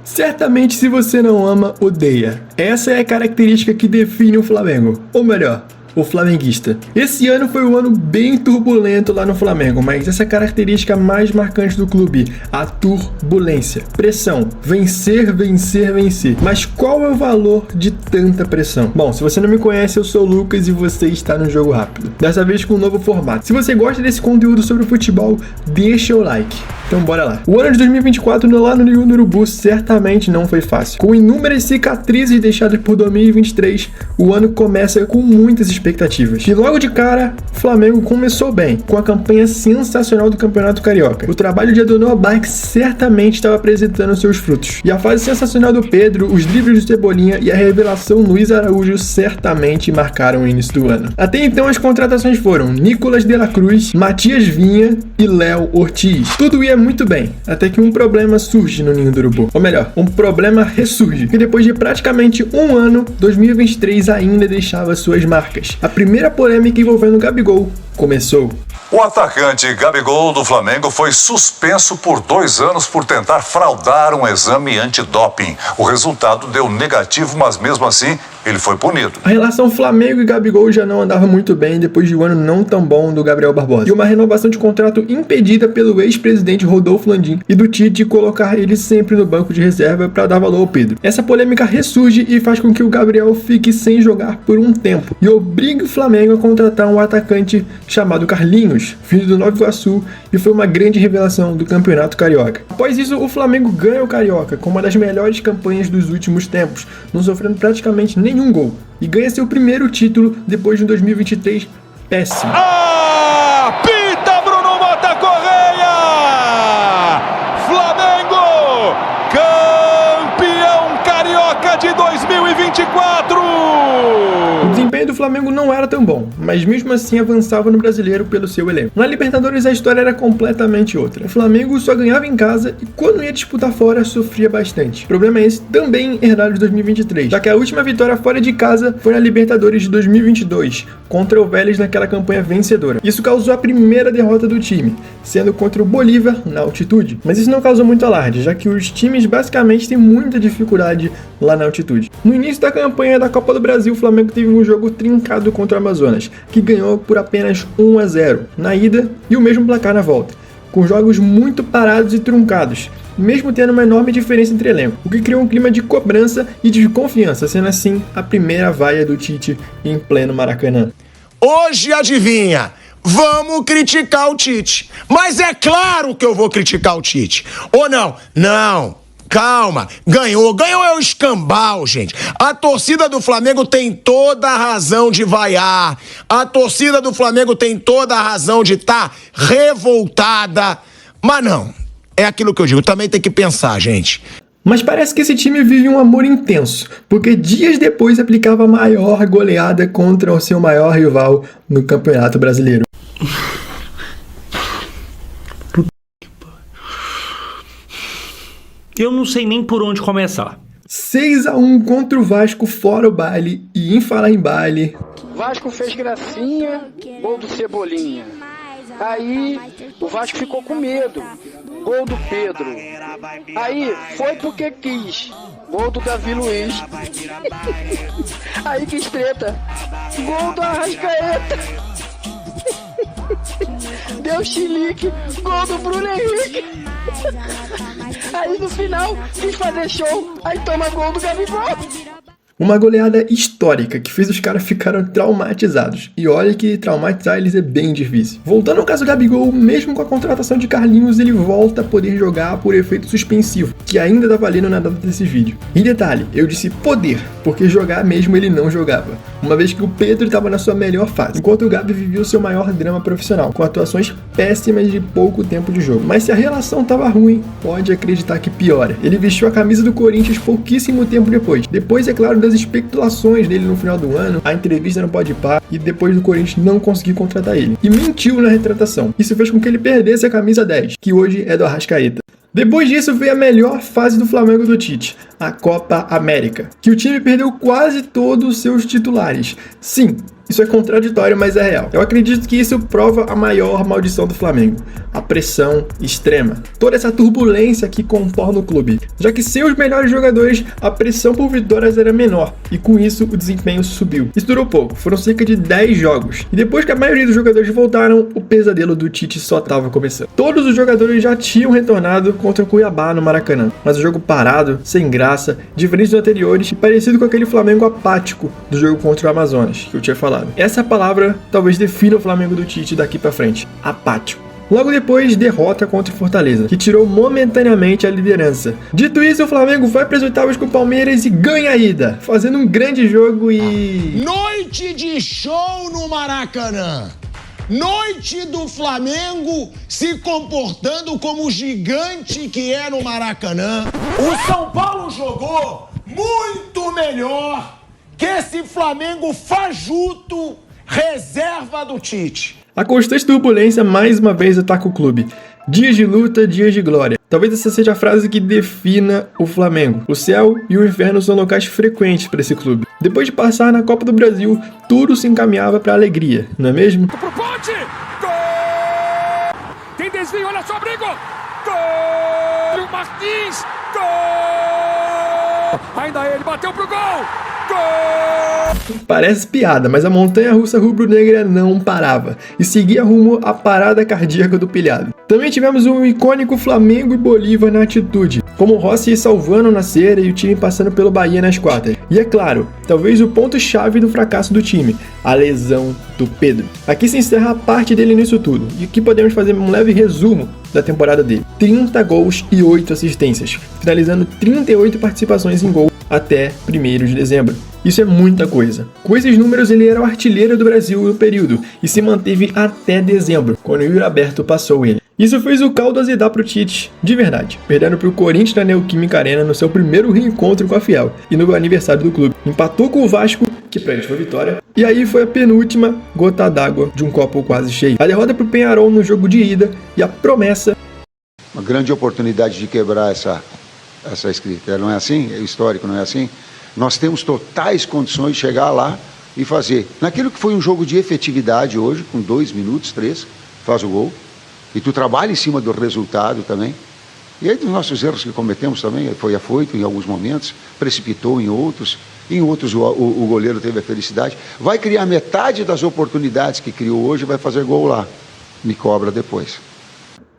Certamente, se você não ama, odeia. Essa é a característica que define o Flamengo. Ou melhor, o flamenguista. Esse ano foi um ano bem turbulento lá no Flamengo, mas essa é a característica mais marcante do clube, a turbulência. Pressão, vencer, vencer, vencer. Mas qual é o valor de tanta pressão? Bom, se você não me conhece, eu sou o Lucas e você está no Jogo Rápido. Dessa vez com um novo formato. Se você gosta desse conteúdo sobre futebol, deixa o like. Então bora lá. O ano de 2024 lá no Ninho do Urubu certamente não foi fácil. Com inúmeras cicatrizes deixadas por 2023, o ano começa com muitas expectativas. E logo de cara, o Flamengo começou bem, com a campanha sensacional do Campeonato Carioca. O trabalho de Adonel Abarque certamente estava apresentando seus frutos. E a fase sensacional do Pedro, os dribles do Cebolinha e a revelação Luiz Araújo certamente marcaram o início do ano. Até então as contratações foram Nicolas de la Cruz, Matias Vinha e Léo Ortiz. Tudo ia muito bem, até que um problema surge no Ninho do Urubu. Ou melhor, um problema ressurge, que depois de praticamente um ano, 2023 ainda deixava suas marcas. A primeira polêmica envolvendo Gabigol começou. O atacante Gabigol do Flamengo foi suspenso por 2 anos por tentar fraudar um exame antidoping. O resultado deu negativo, mas mesmo assim ele foi punido. A relação Flamengo e Gabigol já não andava muito bem depois de um ano não tão bom do Gabriel Barbosa. E uma renovação de contrato impedida pelo ex-presidente Rodolfo Landim e do Tite colocar ele sempre no banco de reserva para dar valor ao Pedro. Essa polêmica ressurge e faz com que o Gabriel fique sem jogar por um tempo e obrigue o Flamengo a contratar um atacante chamado Carlinhos, filho do Nova Iguaçu, e foi uma grande revelação do Campeonato Carioca. Após isso, o Flamengo ganha o Carioca com uma das melhores campanhas dos últimos tempos, não sofrendo praticamente nenhum gol, e ganha seu primeiro título depois de um 2023 péssimo. Apita Bruno Mota Correia! Flamengo, campeão carioca de 2024! O desempenho do Flamengo não era tão bom, mas mesmo assim avançava no Brasileiro pelo seu elenco. Na Libertadores a história era completamente outra. O Flamengo só ganhava em casa e quando ia disputar fora sofria bastante. O problema é esse também herdado de 2023, já que a última vitória fora de casa foi na Libertadores de 2022, contra o Vélez naquela campanha vencedora. Isso causou a primeira derrota do time, sendo contra o Bolívar na altitude. Mas isso não causou muito alarde, já que os times basicamente têm muita dificuldade lá na altitude. No início da campanha da Copa do Brasil, o Flamengo teve um jogo trincado contra o Amazonas, que ganhou por apenas 1-0 na ida e o mesmo placar na volta, com jogos muito parados e truncados, mesmo tendo uma enorme diferença entre elenco, o que criou um clima de cobrança e de confiança, sendo assim a primeira vaia do Tite em pleno Maracanã. Hoje, adivinha, vamos criticar o Tite. Mas é claro que eu vou criticar o Tite. Ou não? Não. Calma, ganhou é o escambau, gente. A torcida do Flamengo tem toda a razão de vaiar. A torcida do Flamengo tem toda a razão de estar revoltada. Mas não, é aquilo que eu digo, também tem que pensar, gente. Mas parece que esse time vive um amor intenso, porque dias depois aplicava a maior goleada contra o seu maior rival no Campeonato Brasileiro. Eu não sei nem por onde começar. 6-1 contra o Vasco fora o baile, e em falar em baile... Vasco fez gracinha, gol do Cebolinha. Aí o Vasco ficou com medo, gol do Pedro. Aí foi porque quis, gol do Davi Luiz. Aí que treta, gol do Arrascaeta. Deu chilique, gol do Bruno Henrique. Aí no final, quis fazer show, aí toma gol do Gabigol. Uma goleada histórica que fez os caras ficaram traumatizados. E olha que traumatizar eles é bem difícil. Voltando ao caso do Gabigol, mesmo com a contratação de Carlinhos, ele volta a poder jogar por efeito suspensivo, que ainda tá valendo na data desse vídeo. E detalhe, eu disse poder, porque jogar mesmo ele não jogava, uma vez que o Pedro estava na sua melhor fase, enquanto o Gabi vivia o seu maior drama profissional, com atuações péssimas de pouco tempo de jogo. Mas se a relação tava ruim, pode acreditar que piora. Ele vestiu a camisa do Corinthians pouquíssimo tempo depois. Depois, é claro, das especulações dele no final do ano, a entrevista no Podpah, e depois do Corinthians não conseguir contratar ele. E mentiu na retratação. Isso fez com que ele perdesse a camisa 10, que hoje é do Arrascaeta. Depois disso veio a melhor fase do Flamengo do Tite, a Copa América, que o time perdeu quase todos os seus titulares. Sim, Isso é contraditório, mas é real. Eu acredito que isso prova a maior maldição do Flamengo, a pressão extrema. Toda essa turbulência que contorna o clube, já que sem os melhores jogadores, a pressão por vitórias era menor, e com isso o desempenho subiu. Isso durou pouco, foram cerca de 10 jogos, e depois que a maioria dos jogadores voltaram, o pesadelo do Tite só estava começando. Todos os jogadores já tinham retornado contra o Cuiabá no Maracanã, mas o jogo parado, sem graça, diferente dos anteriores e parecido com aquele Flamengo apático do jogo contra o Amazonas, que eu tinha falado. Essa palavra talvez defina o Flamengo do Tite daqui pra frente, apático. Logo depois, derrota contra o Fortaleza, que tirou momentaneamente a liderança. Dito isso, o Flamengo vai para as oitavas com o Palmeiras e ganha a ida, fazendo um grande jogo e... Noite de show no Maracanã! Noite do Flamengo se comportando como o gigante que é no Maracanã. O São Paulo jogou muito melhor que esse Flamengo fajuto, reserva do Tite. A constante turbulência mais uma vez ataca o clube. Dias de luta, dias de glória. Talvez essa seja a frase que defina o Flamengo. O céu e o inferno são locais frequentes para esse clube. Depois de passar na Copa do Brasil, tudo se encaminhava para a alegria, não é mesmo? Pro Ponte! Gol! Tem desvio, olha só, Brigo! Gol! O Martins! Gol! Ainda ele bateu pro gol! Gol! Parece piada, mas a montanha-russa rubro-negra não parava e seguia rumo à parada cardíaca do pilhado. Também tivemos um icônico Flamengo e Bolívar na atitude, como o Rossi salvando na cera e o time passando pelo Bahia nas quartas. E é claro, talvez o ponto-chave do fracasso do time, a lesão do Pedro. Aqui se encerra a parte dele nisso tudo, e aqui podemos fazer um leve resumo da temporada dele. 30 gols e 8 assistências, finalizando 38 participações em gol até 1º de dezembro. Isso é muita coisa. Com esses números, ele era o artilheiro do Brasil no período e se manteve até dezembro, quando o Yuri Alberto passou ele. Isso fez o caldo azedar pro Tite, de verdade, perdendo pro Corinthians na Neoquímica Arena no seu primeiro reencontro com a Fiel e no aniversário do clube. Empatou com o Vasco, que pra eles foi vitória, e aí foi a penúltima gota d'água de um copo quase cheio. A derrota pro Peñarol no jogo de ida e a promessa... Uma grande oportunidade de quebrar essa escrita, não é assim? O histórico não é assim? Nós temos totais condições de chegar lá e fazer. Naquilo que foi um jogo de efetividade hoje, com 2 minutos, 3, faz o gol. E tu trabalha em cima do resultado também. E aí dos nossos erros que cometemos também, foi afoito em alguns momentos, precipitou em outros o goleiro teve a felicidade. Vai criar metade das oportunidades que criou hoje e vai fazer gol lá. Me cobra depois.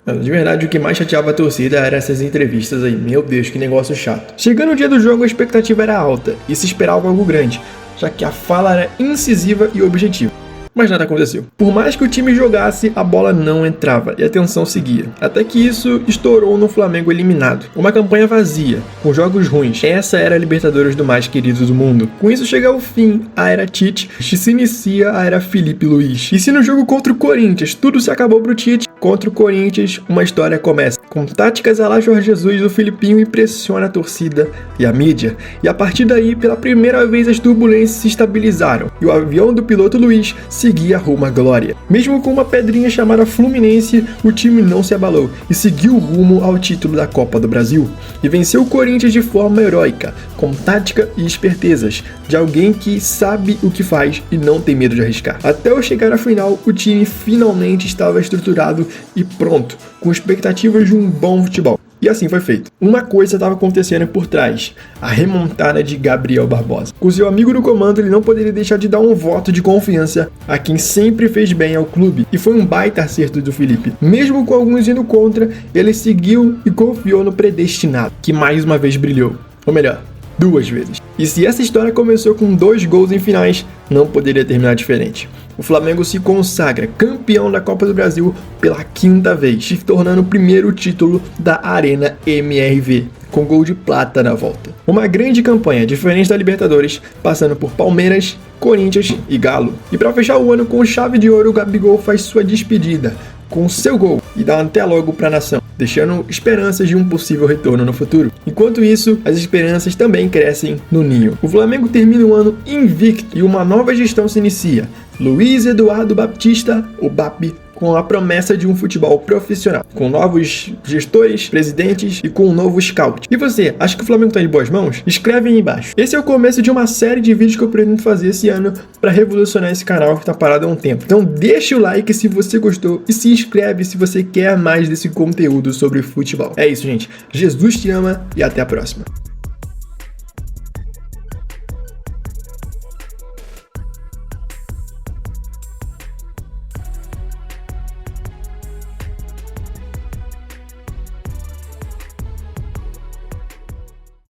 De verdade, o que mais chateava a torcida eram essas entrevistas aí. Meu Deus, que negócio chato. Chegando o dia do jogo, a expectativa era alta e se esperava algo grande, já que a fala era incisiva e objetiva. Mas nada aconteceu. Por mais que o time jogasse, a bola não entrava e a tensão seguia. Até que isso estourou no Flamengo eliminado. Uma campanha vazia, com jogos ruins. Essa era a Libertadores do mais querido do mundo. Com isso chega ao fim a era Tite e se inicia a era Felipe Luiz. E se no jogo contra o Corinthians tudo se acabou pro Tite, contra o Corinthians uma história começa. Com táticas à la Jorge Jesus, o Filipinho impressiona a torcida e a mídia. E a partir daí, pela primeira vez, as turbulências se estabilizaram. E o avião do piloto Luiz seguia rumo à glória. Mesmo com uma pedrinha chamada Fluminense, o time não se abalou e seguiu rumo ao título da Copa do Brasil. E venceu o Corinthians de forma heróica, com tática e espertezas, de alguém que sabe o que faz e não tem medo de arriscar. Até eu chegar à final, o time finalmente estava estruturado e pronto, com expectativas de um bom futebol. E assim foi feito. Uma coisa estava acontecendo por trás, a remontada de Gabriel Barbosa. Com seu amigo no comando, ele não poderia deixar de dar um voto de confiança a quem sempre fez bem ao clube. E foi um baita acerto do Felipe. Mesmo com alguns indo contra, ele seguiu e confiou no predestinado, que mais uma vez brilhou. Ou melhor, 2 vezes. E se essa história começou com 2 gols em finais, não poderia terminar diferente. O Flamengo se consagra campeão da Copa do Brasil pela 5ª vez, se tornando o primeiro título da Arena MRV, com gol de plata na volta. Uma grande campanha, diferente da Libertadores, passando por Palmeiras, Corinthians e Galo. E para fechar o ano com chave de ouro, o Gabigol faz sua despedida com seu gol e dá até logo para a nação, deixando esperanças de um possível retorno no futuro. Enquanto isso, as esperanças também crescem no ninho. O Flamengo termina o ano invicto e uma nova gestão se inicia. Luiz Eduardo Baptista, o BAP, com a promessa de um futebol profissional, com novos gestores, presidentes e com um novo scout. E você, acha que o Flamengo tá em boas mãos? Escreve aí embaixo. Esse é o começo de uma série de vídeos que eu pretendo fazer esse ano para revolucionar esse canal que tá parado há um tempo. Então deixa o like se você gostou e se inscreve se você quer mais desse conteúdo sobre futebol. É isso, gente. Jesus te ama e até a próxima.